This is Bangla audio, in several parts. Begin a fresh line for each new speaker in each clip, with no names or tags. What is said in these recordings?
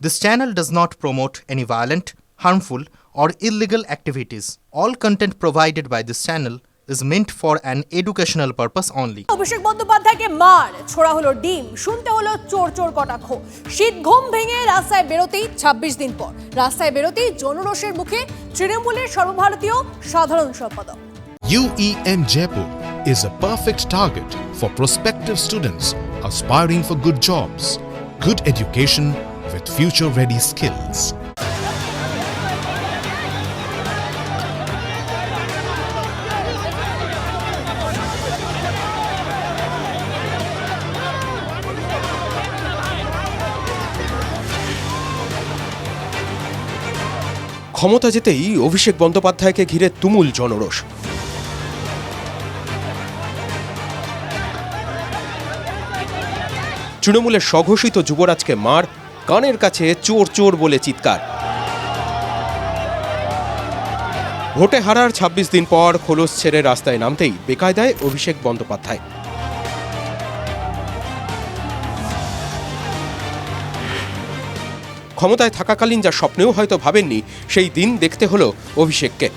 This channel does not promote any violent, harmful, or illegal activities. All content provided by this channel is meant for an educational purpose only.
অভিষেক বন্দ্যোপাধ্যায়কে মার, ছোড়া হলো ডিম, শুনতে হলো চোর চোর কটাক্ষ। শীত ঘুম ভেঙে রাস্তায় বেরোতেই ২৬ দিন পর রাস্তায় বেরোতেই জনরোষের মুখে তৃণমূলের সর্বভারতীয় সাধারণ সম্পাদক।
UEM Jaipur is a perfect target for prospective students aspiring for good jobs, good education with future-ready skills.
ক্ষমতা যেতেই অভিষেক বন্দ্যোপাধ্যায়কে ঘিরে তুমুল জনরোষ। তৃণমূলের স্বঘোষিত যুবরাজকে মার, কানের কাছে চোর চোর বলে চিৎকার। ভোটে হারার ২৬ দিন পর খোলস ছেড়ে রাস্তায় নামতেই বেকায়দায় অভিষেক বন্দ্যোপাধ্যায়। ক্ষমতায় থাকাকালীন যা স্বপ্নেও হয়তো ভাবেননি, সেই দিন দেখতে হলো অভিষেককে।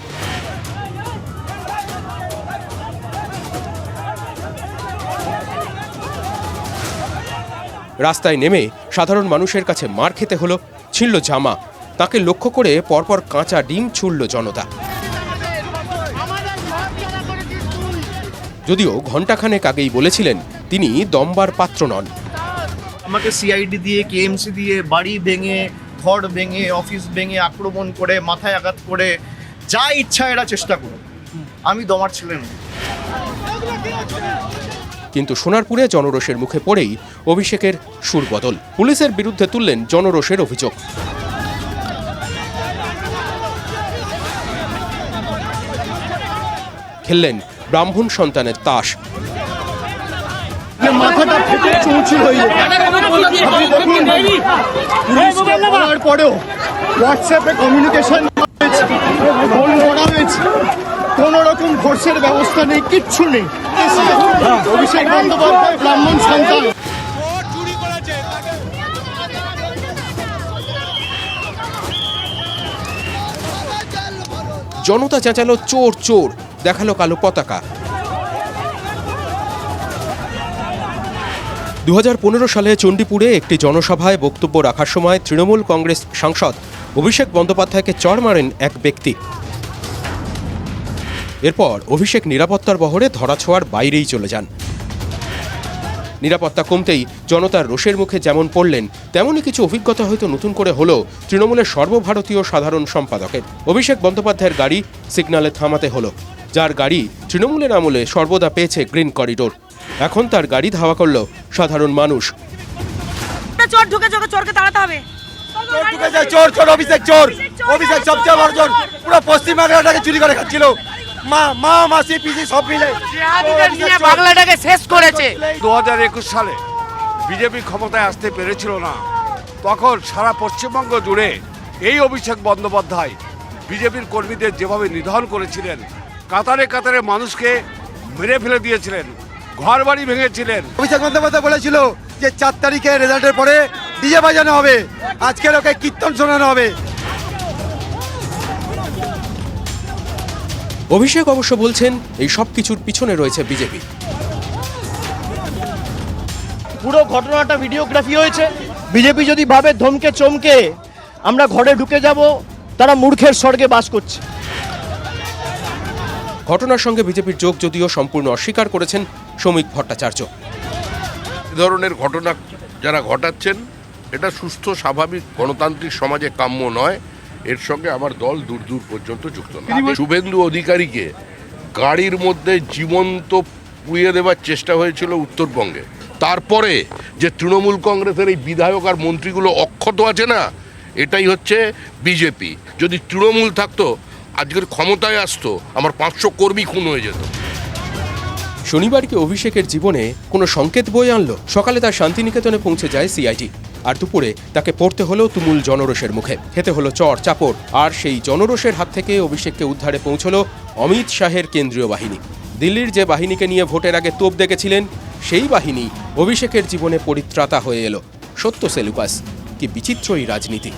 রাস্তায় নেমে সাধারণ মানুষের কাছে মার খেতে হলো, ছিঁড়ল জামা, তাকে লক্ষ্য করে পরপর কাঁচা ডিম ছুড়ল জনতা। যদিও ঘণ্টাখানেক আগেই বলেছিলেন তিনি দমবার পাত্র নন।
আমাকে সিআইডি দিয়ে, কেএমসি দিয়ে বাড়ি ভেঙে, ঘর ভেঙে, অফিস ভেঙে আক্রমণ করে, মাথায় আঘাত করে, যা ইচ্ছা এরা চেষ্টা করুন, আমি দমার ছেলে নই।
কিন্তু সোনারপুরে জনরোষের মুখে পড়েই অভিষেকের সুর বদল। পুলিশের বিরুদ্ধে তুললেন জনরোষের অভিযোগ। খেললেন ব্রাহ্মণ সন্তানের তাস।
মাথাটা ফেটে চৌচির হয়ে যাওয়ার পরেও হোয়াটসঅ্যাপে কমিউনিকেশন ফোন করা হয়েছে, কোনো রকম ফোর্সের ব্যবস্থা নেই, কিচ্ছু নেই। অভিষেক বন্দ্যোপাধ্যায় ব্রাহ্মণ সন্তান।
জনতা চেঁচালো চোর চোর, দেখালো কালো পতাকা। ২০১৫ সালে চণ্ডীপুরে একটি জনসভায় বক্তব্য রাখার সময় তৃণমূল কংগ্রেস সাংসদ অভিষেক বন্দ্যোপাধ্যায়কে চড় মারেন এক ব্যক্তি। এরপর অভিষেক নিরাপত্তার বহরে ধরাছোঁয়ার বাইরেই চলে যান। নিরাপত্তা কমতেই জনতার রোষের মুখে যেমন পড়লেন, তেমনই কিছু অভিজ্ঞতা হয়তো নতুন করে হলো তৃণমূলের সর্বভারতীয় সাধারণ সম্পাদকের। অভিষেক বন্দ্যোপাধ্যায়ের গাড়ি সিগন্যালে থামাতে হলো। যার গাড়ি তৃণমূলের আমলে সর্বদা পেয়েছে গ্রিন করিডোর, এখন তার গাড়ি ধাওয়া করল সাধারণ মানুষ।
চোর ঢুকে চোরকে তাড়াতে হবে।
চোর চোর অভিষেক চোর, অভিষেক সবচেয়ে বড় চোর। পুরো পশ্চিমবাংলাটাকে চুরি করে খাচ্ছিল, মা মাসি পিসি সব মিলে
বাংলাটাকে শেষ করেছে।
2021 সালে বিজেপি ক্ষমতায় আসতে পেরেছিল না, তখন সারা পশ্চিমবঙ্গ জুড়ে এই অভিষেক বন্দ্যোপাধ্যায় বিজেপির কর্মীদের যেভাবে নিধন করেছিলেন, কাতারে কাতারে মানুষকে মেরে ফেলে দিয়েছিলেন, ঘর বাড়ি ভেঙেছিলেন।
অভিষেক বন্দ্যোপাধ্যায় বলেছিল যে 4 তারিখে রেজাল্টের পরে ডিজে বাজানো হবে, আজকের ওকে কীর্তন শোনানো হবে।
অভিষেক অবশ্য বলছেন এই সব কিছুর পিছনে রয়েছে বিজেপি।
পুরো ঘটনাটা ভিডিওগ্রাফি হয়েছে। বিজেপি যদি ভাবে ধমকে চমকে আমরা ঘরে ঢুকে যাব, তারা মূর্খের স্বর্গে বাস করছে।
ঘটনার সঙ্গে বিজেপির যোগ যদিও সম্পূর্ণ অস্বীকার করেছেন শ্রমিক ভট্টাচার্য।
এ ধরনের ঘটনা যারা ঘটাচ্ছেন, এটা সুস্থ স্বাভাবিক গণতান্ত্রিক সমাজে কাম্য নয়। এর সঙ্গে আমার দল দূর দূর পর্যন্ত যুক্ত নয়। শুভেন্দু অধিকারীকে গাড়ির মধ্যে জীবন্ত পুড়িয়ে দেওয়ার চেষ্টা হয়েছিল উত্তরবঙ্গে। তারপরে যে তৃণমূল কংগ্রেসের এই বিধায়ক আর মন্ত্রীগুলো অক্ষত আছে না, এটাই হচ্ছে বিজেপি। যদি তৃণমূল থাকতো, আজকের ক্ষমতায় আসতো, আমার 500 কর্মী খুন হয়ে যেত।
শনিবার কি অভিষেকের জীবনে কোনো সংকেত বয়ে আনলো? সকালে তার শান্তিনিকেতনে পৌঁছে যায় সিআইডি, আর দুপুরে তাকে পড়তে হলো তুমুল জনরোষের মুখে, খেতে হলো চড় চাপড়। আর সেই জনরোষের হাত থেকে অভিষেককে উদ্ধারে পৌঁছলো অমিত শাহের কেন্দ্রীয় বাহিনী। দিল্লির যে বাহিনীকে নিয়ে ভোটের আগে তোপ দেখেছিলেন, সেই বাহিনী অভিষেকের জীবনে পরিত্রাতা হয়ে এলো। সত্য সেলুকাস। কি বিচিত্র এই রাজনীতি।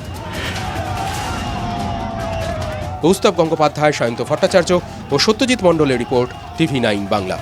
কৌস্তব গঙ্গোপাধ্যায়, সায়ন্ত ভট্টাচার্য ও সত্যজিৎ মণ্ডলের রিপোর্ট, TV9 বাংলা।